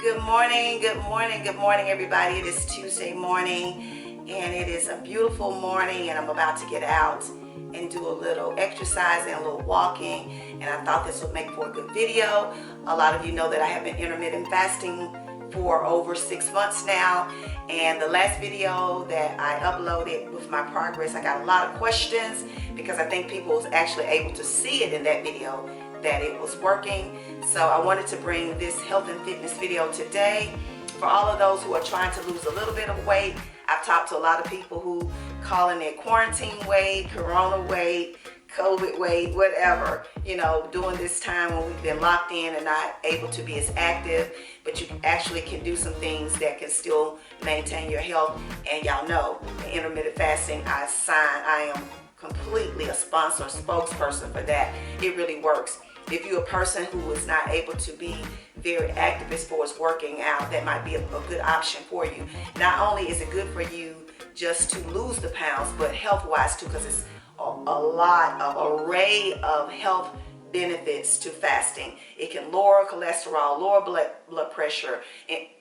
Good morning, good morning, good morning, everybody. It is Tuesday morning, and it is a beautiful morning, and I'm about to get out and do a little exercise and a little walking, and I thought this would make for a good video. A lot of you know that I have been intermittent fasting for over 6 months now, and the last video that I uploaded with my progress, I got a lot of questions because I think people was actually able to see it in that video that it was working. So I wanted to bring this health and fitness video today for all of those who are trying to lose a little bit of weight. I've talked to a lot of people who calling it quarantine weight, corona weight, COVID weight, whatever, during this time when we've been locked in and not able to be as active, but you actually can do some things that can still maintain your health. And y'all know the intermittent fasting, I am completely a sponsor, spokesperson for that. It really works. If you're a person who is not able to be very active as far as working out, that might be a good option for you. Not only is it good for you just to lose the pounds, but health-wise too, because it's a lot of array of health benefits to fasting. It can lower cholesterol, lower blood pressure,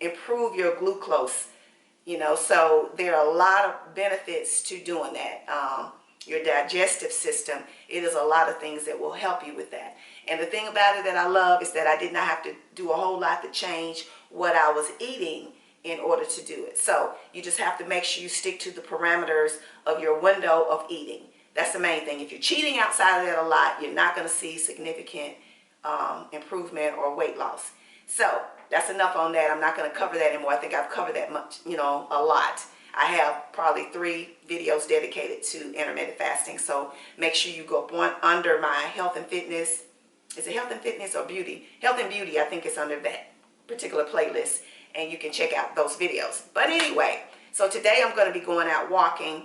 improve your glucose. So there are a lot of benefits to doing that. Your digestive system, it is a lot of things that will help you with that. And the thing about it that I love is that I did not have to do a whole lot to change what I was eating in order to do it. So you just have to make sure you stick to the parameters of your window of eating. That's the main thing. If you're cheating outside of that a lot, you're not going to see significant improvement or weight loss. So that's enough on that. I'm not going to cover that anymore. I think I've covered that much, a lot. I have probably 3 videos dedicated to intermittent fasting. So make sure you go under my health and fitness. Is it health and fitness or beauty? Health and beauty, I think it's under that particular playlist. And you can check out those videos. But anyway, so today I'm going to be going out walking.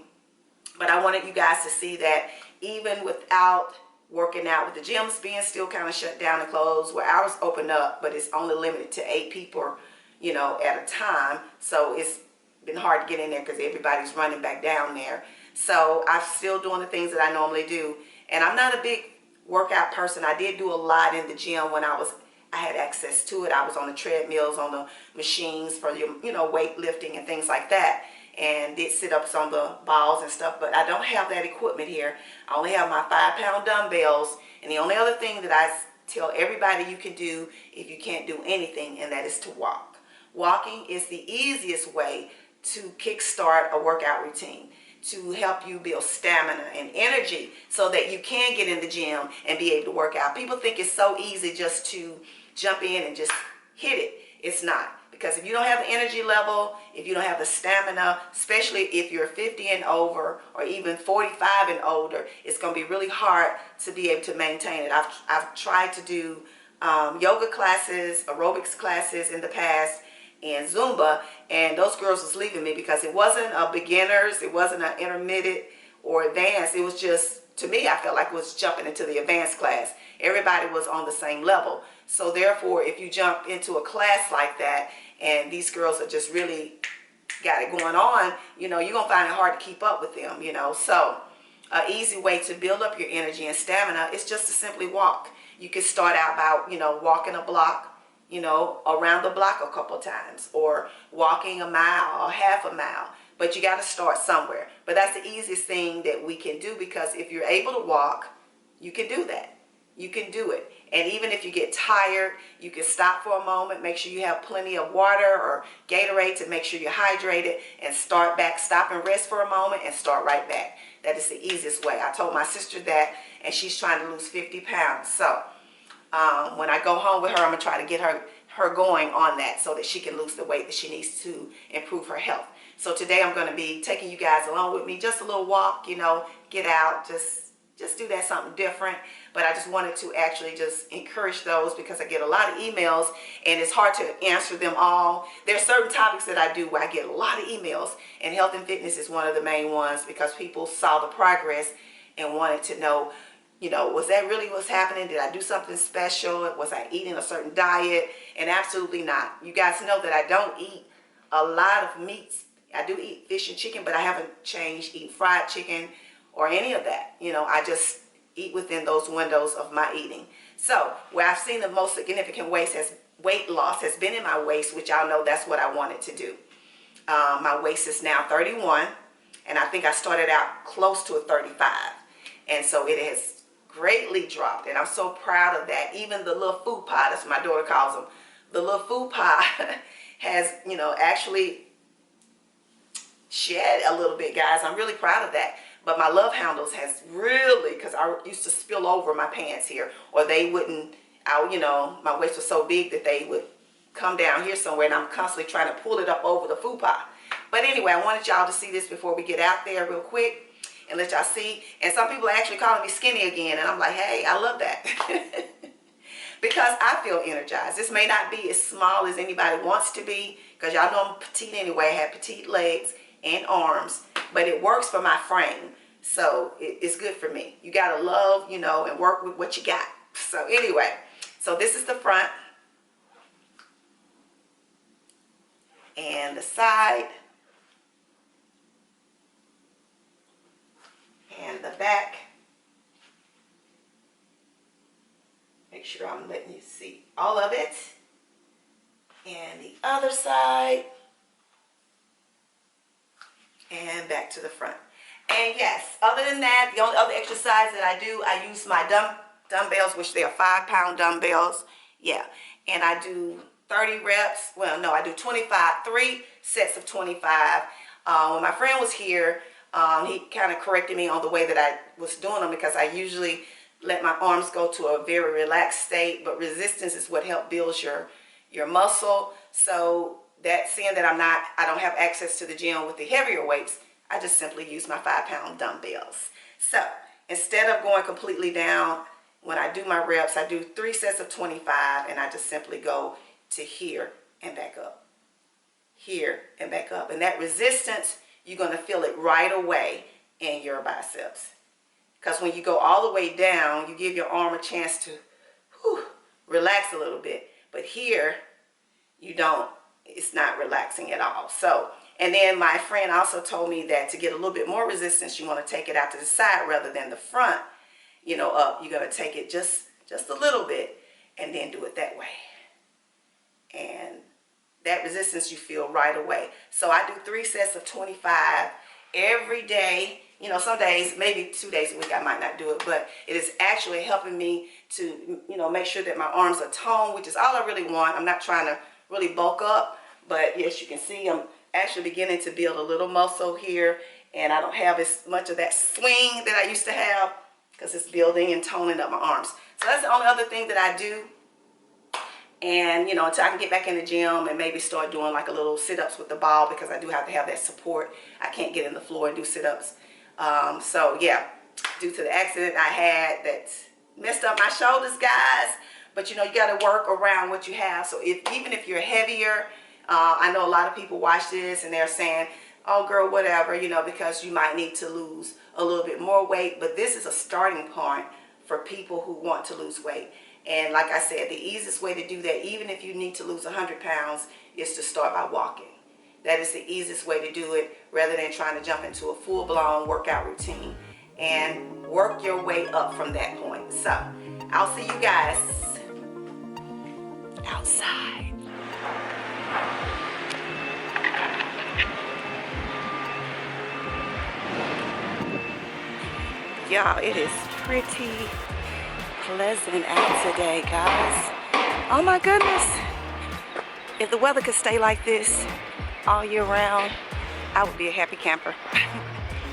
But I wanted you guys to see that even without working out, with the gyms being still kind of shut down and closed, where ours open up, but it's only limited to 8 people, at a time. So it's been hard to get in there because everybody's running back down there. So I'm still doing the things that I normally do. And I'm not a big workout person. I did do a lot in the gym when I had access to it. I was on the treadmills, on the machines for your, weightlifting and things like that. And did sit-ups on the balls and stuff, but I don't have that equipment here. I only have my 5-pound dumbbells. And the only other thing that I tell everybody you can do if you can't do anything, and that is to walk. Walking is the easiest way to kickstart a workout routine, to help you build stamina and energy so that you can get in the gym and be able to work out. People think it's so easy just to jump in and just hit it. It's not. Because if you don't have the energy level, if you don't have the stamina, especially if you're 50 and over or even 45 and older, it's going to be really hard to be able to maintain it. I've tried to do yoga classes, aerobics classes in the past, and Zumba, and those girls was leaving me because it wasn't a beginners, it wasn't an intermediate or advanced. It was just, to me, I felt like it was jumping into the advanced class. Everybody was on the same level. So therefore, if you jump into a class like that and these girls are just really got it going on, you're going to find it hard to keep up with them, So an easy way to build up your energy and stamina is just to simply walk. You can start out by, walking a block, around the block a couple times, or walking a mile or half a mile. But you got to start somewhere. But that's the easiest thing that we can do, because if you're able to walk, you can do that. You can do it. And even if you get tired, you can stop for a moment, make sure you have plenty of water or Gatorade to make sure you're hydrated, and start back. Stop and rest for a moment and start right back. That is the easiest way. I told my sister that, and she's trying to lose 50 pounds. So when I go home with her, I'm going to try to get her going on that so that she can lose the weight that she needs to improve her health. So today I'm going to be taking you guys along with me, just a little walk, get out, just do that, something different. But I just wanted to actually just encourage those, because I get a lot of emails and it's hard to answer them all. There are certain topics that I do where I get a lot of emails, and health and fitness is one of the main ones, because people saw the progress and wanted to know, was that really what's happening? Did I do something special? Was I eating a certain diet? And absolutely not. You guys know that I don't eat a lot of meats. I do eat fish and chicken, but I haven't changed eating fried chicken or any of that. I just eat within those windows of my eating. So where I've seen the most significant waste has weight loss has been in my waist, which y'all know that's what I wanted to do. My waist is now 31, and I think I started out close to a 35, and so it has greatly dropped, and I'm so proud of that. Even the little food pie, that's what my daughter calls them, the little food pie has, you know, actually shed a little bit, guys. I'm really proud of that. But my love handles has really, because I used to spill over my pants here, or they wouldn't, you know, my waist was so big that they would come down here somewhere, and I'm constantly trying to pull it up over the food pie. But anyway, I wanted y'all to see this before we get out there real quick and let y'all see. And some people are actually calling me skinny again, and I'm like, hey, I love that. Because I feel energized. This may not be as small as anybody wants to be, because y'all know I'm petite anyway. I have petite legs and arms, but it works for my frame, so it's good for me. You gotta love, you know, and work with what you got. So anyway, so this is the front and the side and the back. Make sure I'm letting you see all of it. And the other side. And back to the front. And yes, other than that, the only other exercise that I do, I use my dumbbells, which they are 5-pound dumbbells. Yeah. And I do 30 reps. Well, no, I do 25, 3 sets of 25. When my friend was here, he kind of corrected me on the way that I was doing them, because I usually let my arms go to a very relaxed state, but resistance is what helps build your muscle. So that, seeing that I don't have access to the gym with the heavier weights, I just simply use my 5-pound dumbbells. So instead of going completely down, when I do my reps, I do 3 sets of 25, and I just simply go to here and back up, here and back up. And that resistance, you're going to feel it right away in your biceps. Because when you go all the way down, you give your arm a chance to relax a little bit. But here, you don't. It's not relaxing at all. So, and then my friend also told me that to get a little bit more resistance, you want to take it out to the side rather than the front, you know, up. You're going to take it just a little bit and then do it that way. And that resistance you feel right away. So I do 3 sets of 25 every day. You know, some days, maybe 2 days a week, I might not do it, but it is actually helping me to, you know, make sure that my arms are toned, which is all I really want. I'm not trying to really bulk up, but yes, you can see I'm actually beginning to build a little muscle here, and I don't have as much of that swing that I used to have, because it's building and toning up my arms. So that's the only other thing that I do. And, you know, until I can get back in the gym and maybe start doing like a little sit-ups with the ball, because I do have to have that support. I can't get in the floor and do sit-ups. So yeah, due to the accident I had that messed up my shoulders, guys. But you know, you got to work around what you have. So even if you're heavier, I know a lot of people watch this and they're saying, oh girl, whatever, you know, because you might need to lose a little bit more weight. But this is a starting point for people who want to lose weight. And like I said, the easiest way to do that, even if you need to lose 100 pounds, is to start by walking. That is the easiest way to do it, rather than trying to jump into a full-blown workout routine, and work your way up from that point. So I'll see you guys outside. Y'all, it is pretty pleasant out today, guys. Oh my goodness. If the weather could stay like this all year round, I would be a happy camper.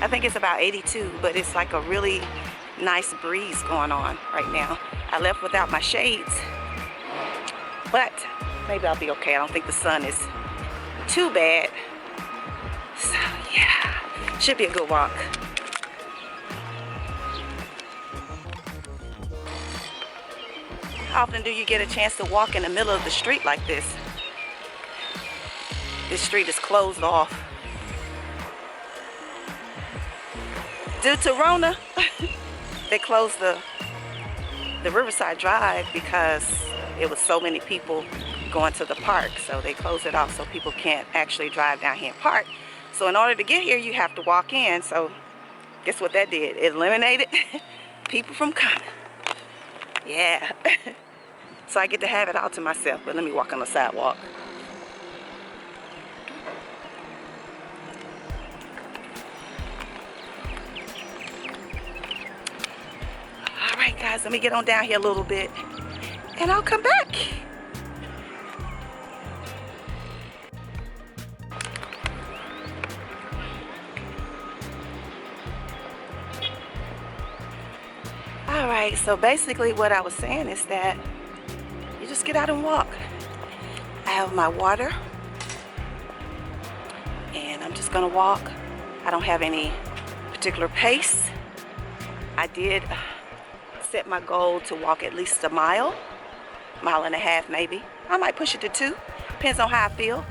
I think it's about 82, but it's like a really nice breeze going on right now. I left without my shades, but maybe I'll be okay. I don't think the sun is too bad. So yeah, should be a good walk. How often do you get a chance to walk in the middle of the street like this? This street is closed off due to Rona. They closed the Riverside Drive because it was so many people going to the park. So they closed it off so people can't actually drive down here and park. So in order to get here, you have to walk in. So guess what that did? It eliminated people from coming. Yeah. So I get to have it all to myself. But let me walk on the sidewalk. All right, guys, let me get on down here a little bit and I'll come back. All right, so basically what I was saying is that you just get out and walk. I have my water and I'm just gonna walk. I don't have any particular pace. I did set my goal to walk at least a mile and a half maybe. I might push it to 2, depends on how I feel.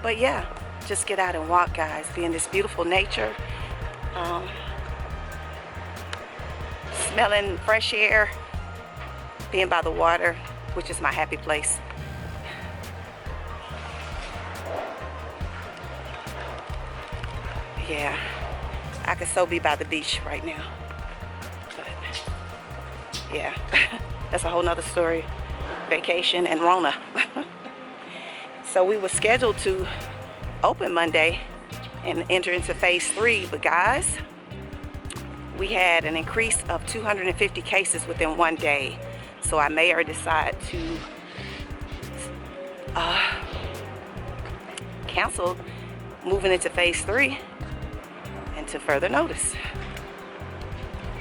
But yeah, just get out and walk, guys. Be in this beautiful nature. Smelling fresh air, being by the water, which is my happy place. Yeah, I could so be by the beach right now. But yeah, that's a whole nother story. Vacation and Rona. So we were scheduled to open Monday and enter into phase 3, but guys, we had an increase of 250 cases within 1 day. So our mayor decided to cancel moving into phase 3 until further notice.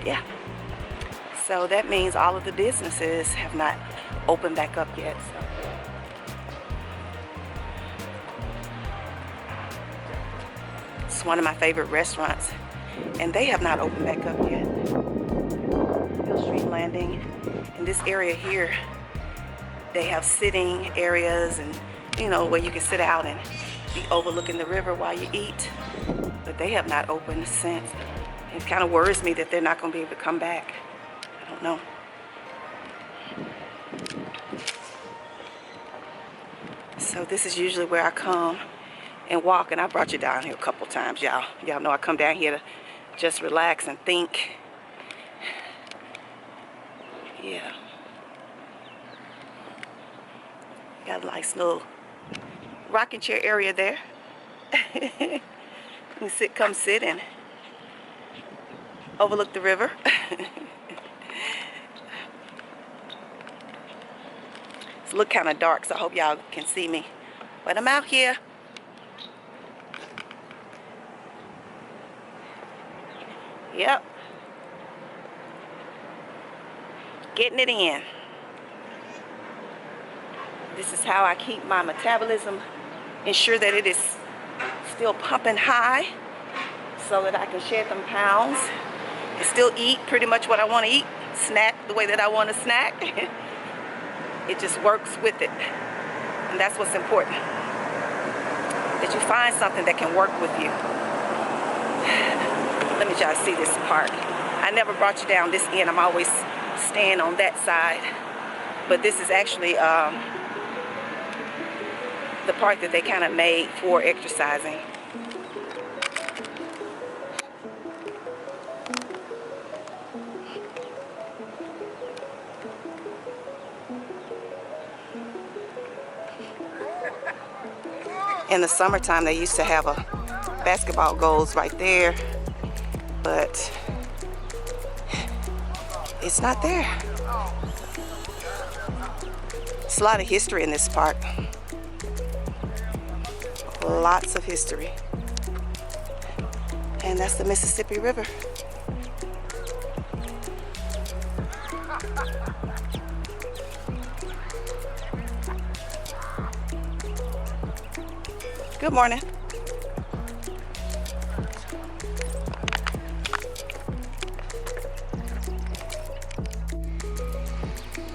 Yeah. So that means all of the businesses have not opened back up yet. So. It's one of my favorite restaurants, and they have not opened back up yet. Hill Street Landing. In this area here, they have sitting areas and, you know, where you can sit out and be overlooking the river while you eat. But they have not opened since. It kind of worries me that they're not going to be able to come back. I don't know. So this is usually where I come and walk, and I brought you down here a couple times, y'all. Y'all know I come down here to just relax and think. Yeah. Got a nice little rocking chair area there. You can come sit and overlook the river. It's look kind of dark, so I hope y'all can see me. But I'm out here. Yep. Getting it in. This is how I keep my metabolism, ensure that it is still pumping high so that I can shed them pounds and still eat pretty much what I want to eat, snack the way that I want to snack. It just works with it, and that's what's important, that you find something that can work with you. Let me try to see this park. I never brought you down this end. I'm always staying on that side, but this is actually the park that they kind of made for exercising. In the summertime, they used to have a basketball goals right there, but it's not there. It's a lot of history in this park. Lots of history. And that's the Mississippi River. Good morning.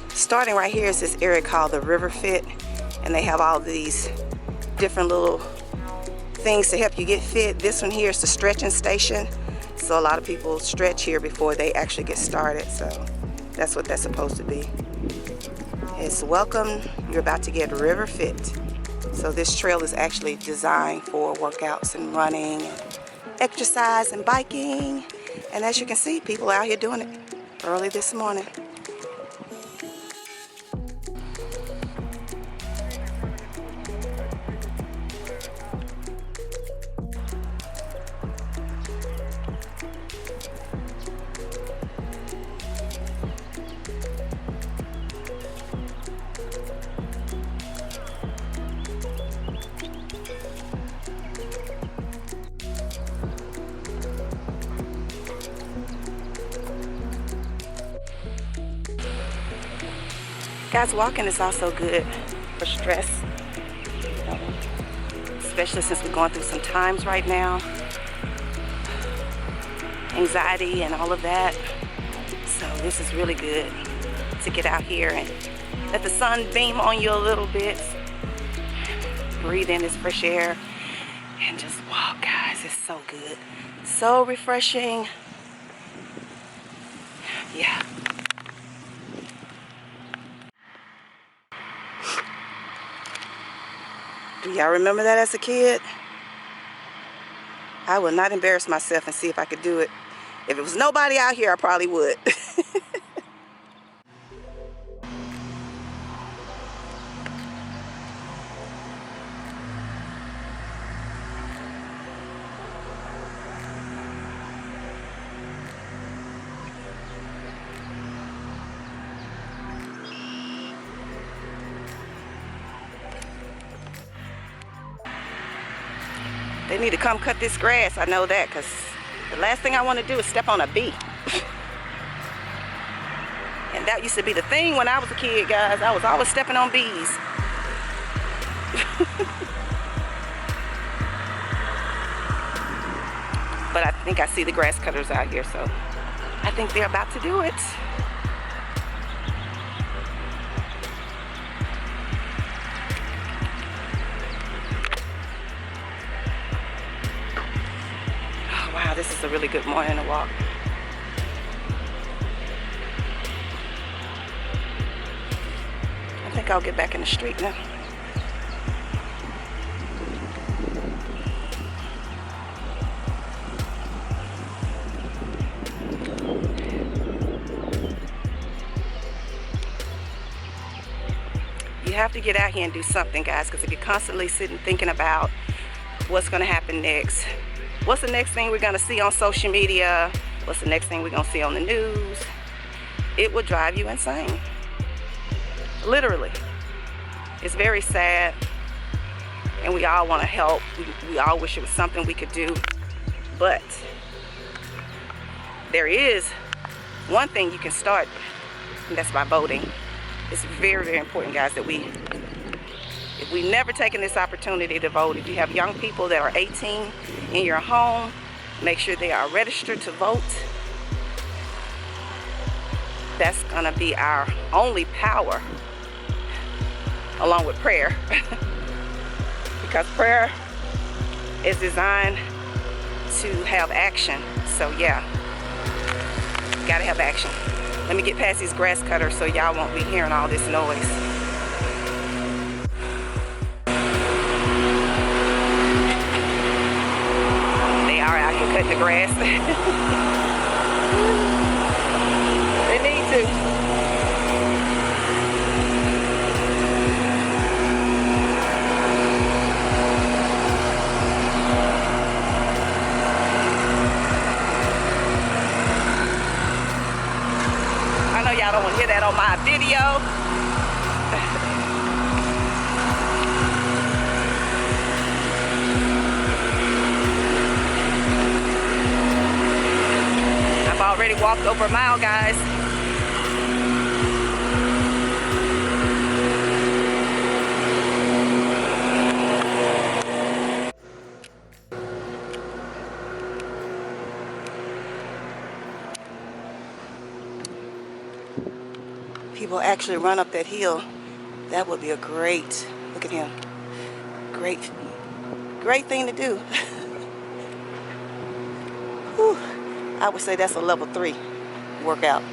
Starting right here is this area called the River Fit, and they have all these different little things to help you get fit. This one here is the stretching station, so a lot of people stretch here before they actually get started, so that's what that's supposed to be. It's welcome, you're about to get River Fit. So this trail is actually designed for workouts and running, and exercise and biking. And as you can see, people are out here doing it early this morning. Guys, walking is also good for stress, especially since we're going through some times right now, anxiety and all of that. So this is really good to get out here and let the sun beam on you a little bit, breathe in this fresh air, and just walk, guys. It's so good, so refreshing. Yeah. Do y'all remember that as a kid? I would not embarrass myself and see if I could do it. If it was nobody out here, I probably would. They need to come cut this grass, I know that, because the last thing I want to do is step on a bee. And that used to be the thing when I was a kid, guys. I was always stepping on bees. But I think I see the grass cutters out here, so I think they're about to do it. Oh, wow, this is a really good morning to walk. I think I'll get back in the street now. You have to get out here and do something, guys, because if you're constantly sitting thinking about what's going to happen next, what's the next thing we're going to see on social media, what's the next thing we're going to see on the news, it will drive you insane. Literally. It's very sad, and we all want to help. We all wish it was something we could do, but there is one thing you can start, and that's by voting. It's very, very important, guys, that if we never taken this opportunity to vote, if you have young people that are 18 in your home, make sure they are registered to vote. That's gonna be our only power, along with prayer. Because prayer is designed to have action. So yeah, gotta have action. Let me get past these grass cutters so y'all won't be hearing all this noise. They are out here cutting the grass. They need to. Y'all don't want to hear that on my video. I've already walked over a mile, guys. People actually run up that hill. That would be a great, look at him, great thing to do. Whew. I would say that's a level 3 workout.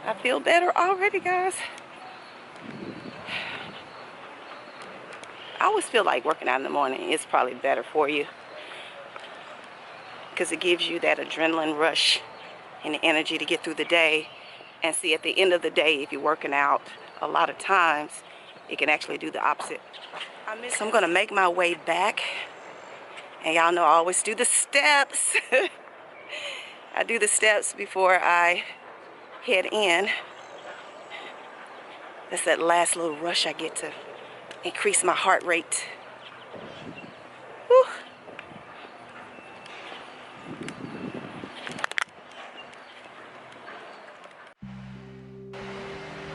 I feel better already, guys. always feel like working out in the morning is probably better for you, because it gives you that adrenaline rush and the energy to get through the day. And see, at the end of the day, if you're working out, a lot of times it can actually do the opposite. So I'm gonna make my way back, and y'all know I always do the steps. I do the steps before I head in. That's that last little rush I get to increase my heart rate. Whew.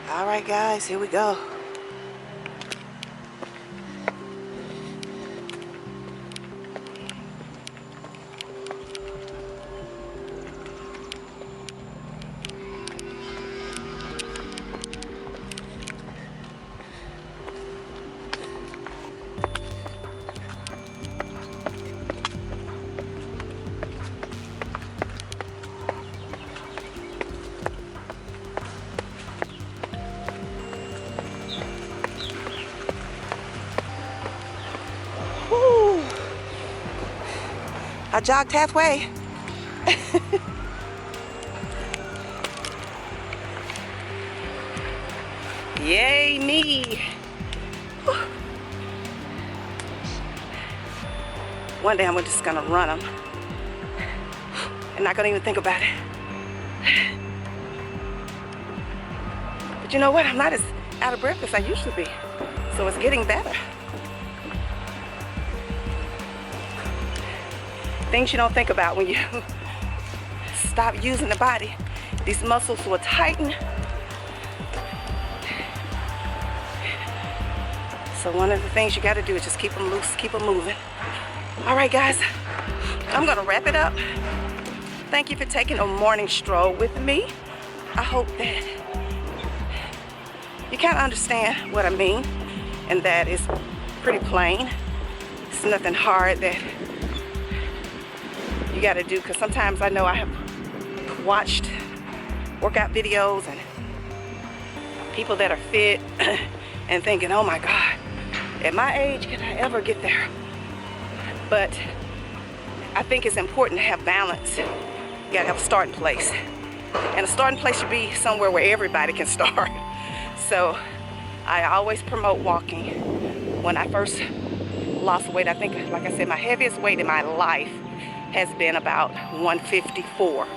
All right, guys, here we go. I jogged halfway. Yay me. Whew. One day I'm just gonna run them and not gonna even think about it. But you know what? I'm not as out of breath as I used to be. So it's getting better. Things you don't think about when you stop using the body. These muscles will tighten. So one of the things you got to do is just keep them loose, keep them moving. All right, guys, I'm going to wrap it up. Thank you for taking a morning stroll with me. I hope that you kind of understand what I mean, and that it's pretty plain. It's nothing hard that you got to do, because sometimes I know I have watched workout videos and people that are fit and thinking, oh my God, at my age, can I ever get there? But I think it's important to have balance. You got to have a starting place. And a starting place should be somewhere where everybody can start. So I always promote walking. When I first lost weight, I think, like I said, my heaviest weight in my life has been about 154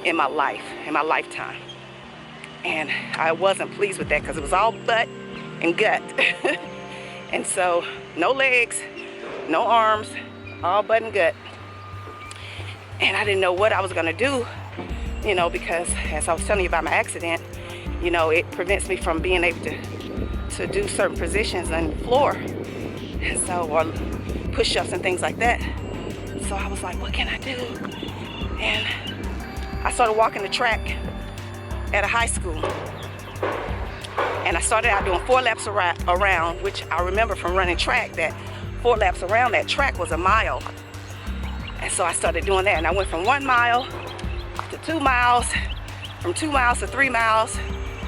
in my lifetime. And I wasn't pleased with that, because it was all butt and gut. And so no legs, no arms, all butt and gut. And I didn't know what I was gonna do, you know, because as I was telling you about my accident, you know, it prevents me from being able to do certain positions on the floor. And so, or push-ups and things like that. So I was like, what can I do? And I started walking the track at a high school. And I started out doing 4 laps around, which I remember from running track, that 4 laps around that track was a mile. And so I started doing that, and I went from 1 mile to 2 miles, from 2 miles to 3 miles,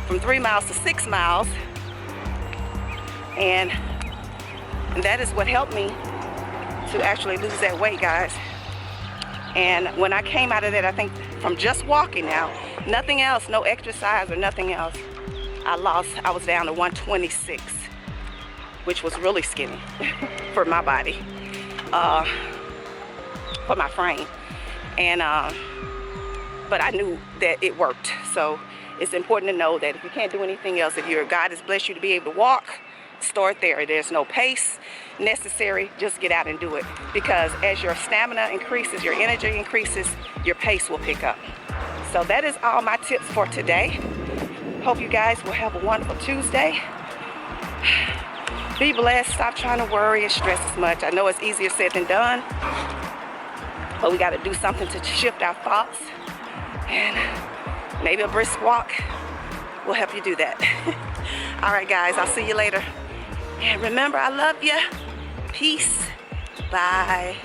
from 3 miles to 6 miles. And that is what helped me to actually lose that weight, guys. And when I came out of that, I think from just walking now, nothing else, no exercise or nothing else, I was down to 126, which was really skinny for my body, for my frame. And but I knew that it worked. So it's important to know that if you can't do anything else, if God has blessed you to be able to walk, start there. There's no pace necessary. Just get out and do it, because as your stamina increases, your energy increases, your pace will pick up. So that is all my tips for today. Hope you guys will have a wonderful Tuesday. Be blessed. Stop trying to worry and stress as much. I know it's easier said than done, but we got to do something to shift our thoughts, and maybe a brisk walk will help you do that. All right, guys, I'll see you later. And remember, I love you. Peace. Bye.